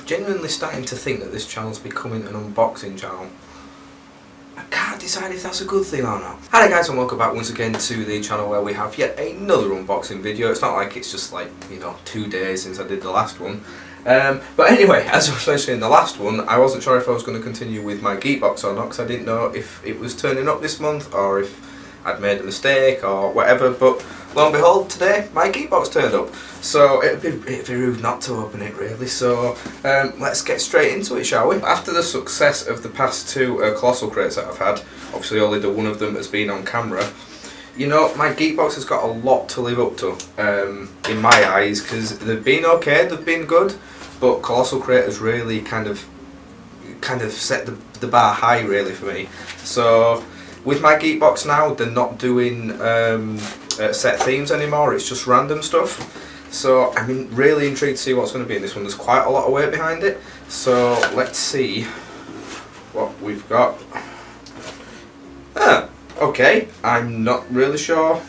genuinely starting to think that this channel's becoming an unboxing channel. I can't decide if that's a good thing or not. Hi guys, and welcome back once again to the channel where we have yet another unboxing video. It's not like it's just like, 2 days since I did the last one. But anyway, as I was mentioning in the last one, I wasn't sure if I was going to continue with my Geek Box or not, because I didn't know if it was turning up this month or if I'd made a mistake or whatever, but lo and behold, today my Geek Box turned up. So it'd be rude not to open it really, so let's get straight into it, shall we? After the success of the past two Colossal crates that I've had, obviously only the one of them has been on camera, my Geek Box has got a lot to live up to in my eyes, because they've been okay, they've been good, but Colossal crate has really kind of set the bar high really for me. So with my Geek Box now, they're not doing set themes anymore, it's just random stuff. So I'm really intrigued to see what's going to be in this one. There's quite a lot of weight behind it, so let's see what we've got. Okay, I'm not really sure.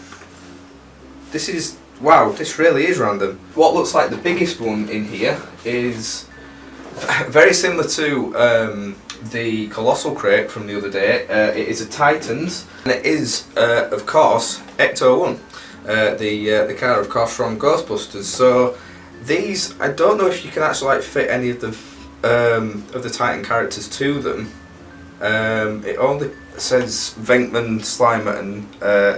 Wow, this really is random. What looks like the biggest one in here is very similar to the Colossal crate from the other day. It is a Titans, and it is, of course, Ecto-1, the car, of course, from Ghostbusters. So these, I don't know if you can actually fit any of the Titan characters to them. It only says Venkman, Slimer, and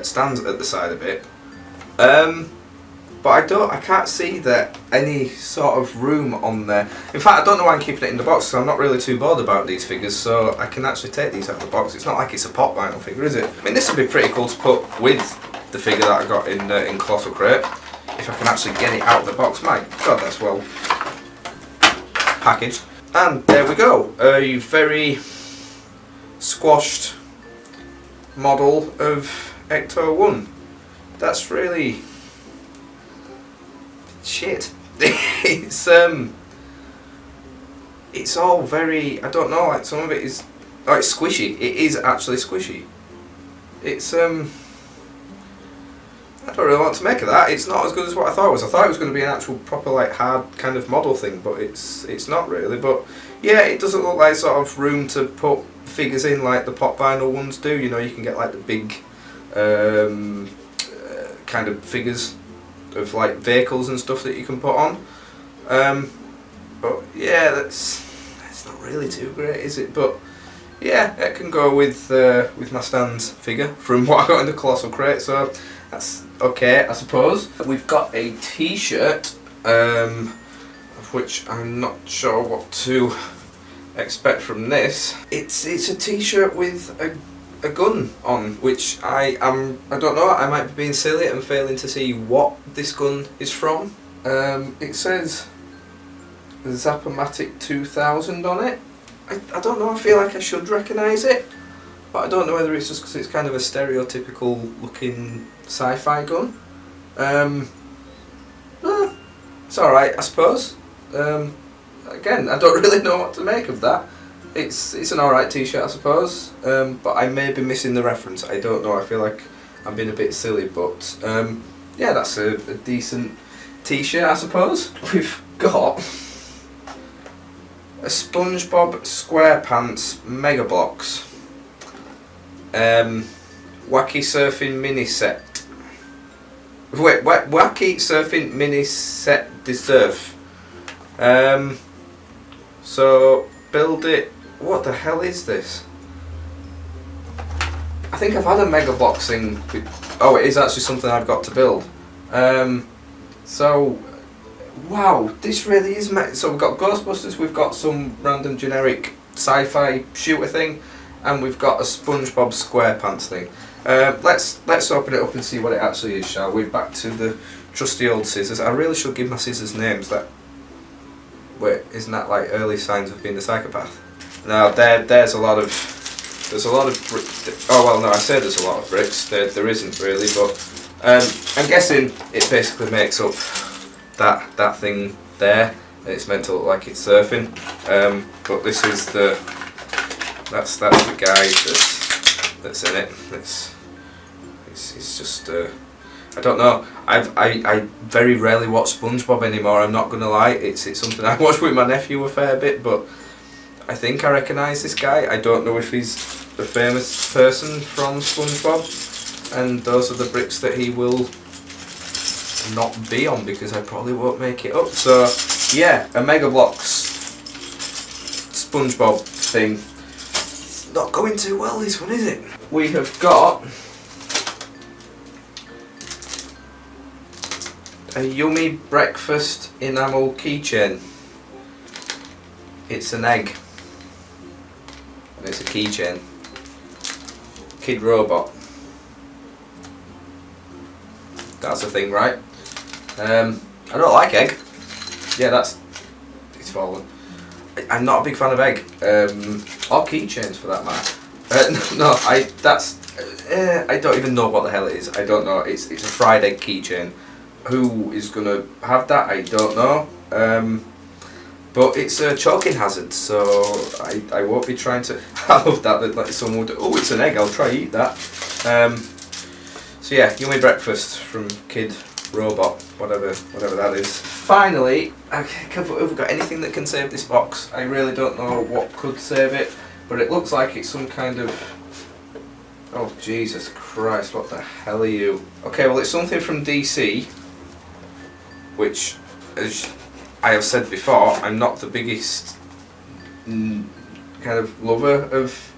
Stans at the side of it. But I can't see that any sort of room on there. In fact, I don't know why I'm keeping it in the box, so I'm not really too bothered about these figures, so I can actually take these out of the box. It's not like it's a pop vinyl figure, is it? I mean, this would be pretty cool to put with the figure that I got in Colossal crate, if I can actually get it out of the box. My God, that's well packaged. And there we go, a very squashed model of Ecto-1. That's really shit. It's all very, I don't know, like some of it is, it's squishy. It is actually squishy. It's I don't really know what to make of that. It's not as good as what I thought it was. I thought it was going to be an actual proper like hard kind of model thing, but it's not really. But yeah, it doesn't look like sort of room to put figures in like the pop vinyl ones do. You can get like the big kind of figures of like vehicles and stuff that you can put on. But yeah, that's not really too great, is it? But yeah, it can go with my Stan's figure from what I got in the Colossal crate, so that's okay, I suppose. We've got a T-shirt, of which I'm not sure what to expect from this. It's a T-shirt with a gun on, which I don't know, I might be being silly and failing to see what this gun is from. It says Zapamatic 2000 on it. I don't know, I feel like I should recognise it, but I don't know whether it's just because it's kind of a stereotypical looking sci-fi gun. It's alright, I suppose. Again, I don't really know what to make of that. It's an alright T-shirt, I suppose, but I may be missing the reference. I don't know, I feel like I'm being a bit silly, but yeah, that's a decent T-shirt, I suppose. We've got a SpongeBob SquarePants Mega Bloks, Wacky Surfing Mini Set. Wait, Wacky Surfing Mini Set Deserve. So build it. What the hell is this? I think I've had a Mega Bloks thing. Oh, it is actually something I've got to build. So, wow, this really is. So we've got Ghostbusters, we've got some random generic sci-fi shooter thing, and we've got a SpongeBob SquarePants thing. Let's open it up and see what it actually is, shall we? Back to the trusty old scissors. I really should give my scissors names. Wait, isn't that like early signs of being a psychopath? No, there's a lot of bricks. Oh well, no, I say there's a lot of bricks. There isn't really, but I'm guessing it basically makes up that thing there. It's meant to look like it's surfing. But this is that's the guy that's in it. It's just I don't know. I very rarely watch SpongeBob anymore. I'm not gonna lie. It's something I watch with my nephew a fair bit, but I think I recognise this guy. I don't know if he's the famous person from SpongeBob, and those are the bricks that he will not be on because I probably won't make it up. So yeah, a Mega Bloks SpongeBob thing. It's not going too well, this one, is it? We have got a yummy breakfast enamel keychain. It's an egg and it's a keychain. Kid Robot. That's a thing, right? I don't like egg. Yeah, it's fallen. I'm not a big fan of egg, or keychains for that matter. No, I don't even know what the hell it is. I don't know. It's a fried egg keychain. Who is gonna have that? I don't know. But it's a choking hazard, so I won't be trying to. I love that like someone would. Oh, it's an egg. I'll try eat that. So yeah, yummy breakfast from Kid Robot, whatever that is. Finally, have we got anything that can save this box? I really don't know what could save it, but it looks like it's some kind of. Oh Jesus Christ! What the hell are you? Okay, well it's something from DC, which, as I have said before, I'm not the biggest kind of lover of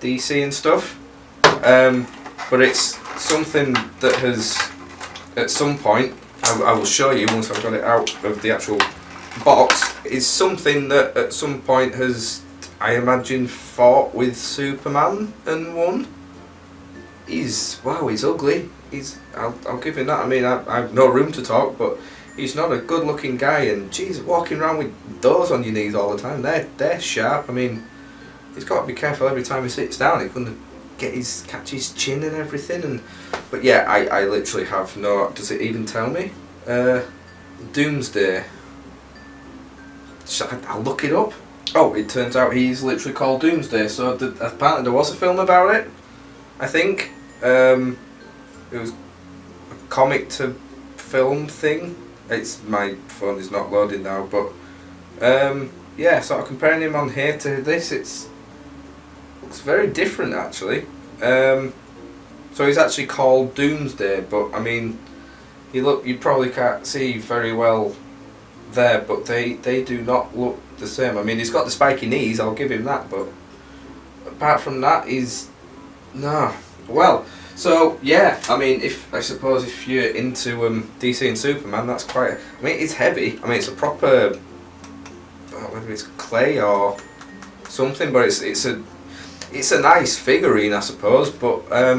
DC and stuff, but it's something that has, at some point, I will show you once I've got it out of the actual box, is something that at some point has, I imagine, fought with Superman and won. He's ugly. I'll give him that. I mean, I have no room to talk, but he's not a good looking guy, and geez, walking around with those on your knees all the time, they're sharp. I mean, he's got to be careful every time he sits down. He's going to catch his chin and everything. But yeah, I literally have no. Does it even tell me? Doomsday. I'll look it up. Oh, it turns out he's literally called Doomsday. So apparently there was a film about it. I think it was a comic to film thing. My phone is not loading now, but yeah, sort of comparing him on here to this, looks very different actually. So he's actually called Doomsday, but I mean, you probably can't see very well there, but they do not look the same. I mean, he's got the spiky knees, I'll give him that, but apart from that, no. Well, so yeah, I mean, I suppose if you're into DC and Superman, that's quite. I mean, it's heavy. I mean, it's a proper, whether it's clay or something, but it's a nice figurine, I suppose. But I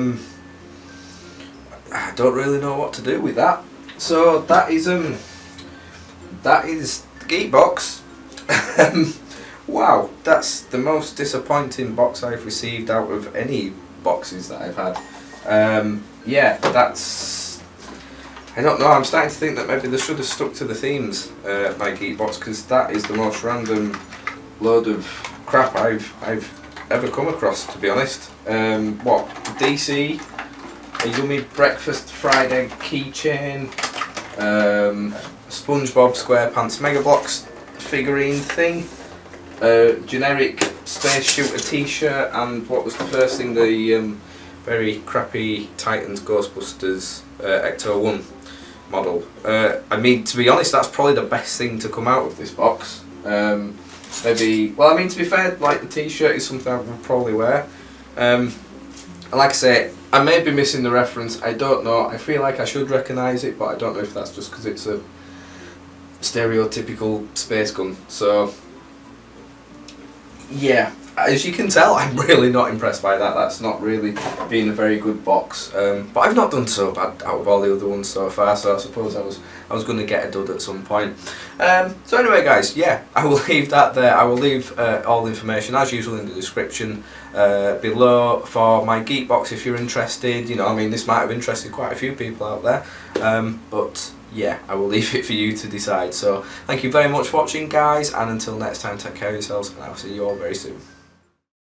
don't really know what to do with that. So that is the Geek Box. Wow, that's the most disappointing box I've received out of any boxes that I've had. Yeah, I don't know, I'm starting to think that maybe they should have stuck to the themes, My Geek Box, because that is the most random load of crap I've ever come across, to be honest. What, DC, a yummy breakfast fried egg keychain, SpongeBob SquarePants Mega Bloks figurine thing, generic space shooter t-shirt, and what was the first thing, the very crappy Titans Ghostbusters Ecto 1 model. I mean, to be honest, that's probably the best thing to come out of this box. Maybe, well, I mean, to be fair, like the t-shirt is something I would probably wear. And like I say, I may be missing the reference, I don't know. I feel like I should recognise it, but I don't know if that's just because it's a stereotypical space gun. So yeah, as you can tell, I'm really not impressed by that. That's not really been a very good box. But I've not done so bad out of all the other ones so far, so I suppose I was going to get a dud at some point. So anyway guys, yeah, I will leave that there. I will leave all the information as usual in the description below for My Geek Box if you're interested. You know, I mean, this might have interested quite a few people out there. But yeah, I will leave it for you to decide. So thank you very much for watching guys, and until next time, take care of yourselves, and I'll see you all very soon.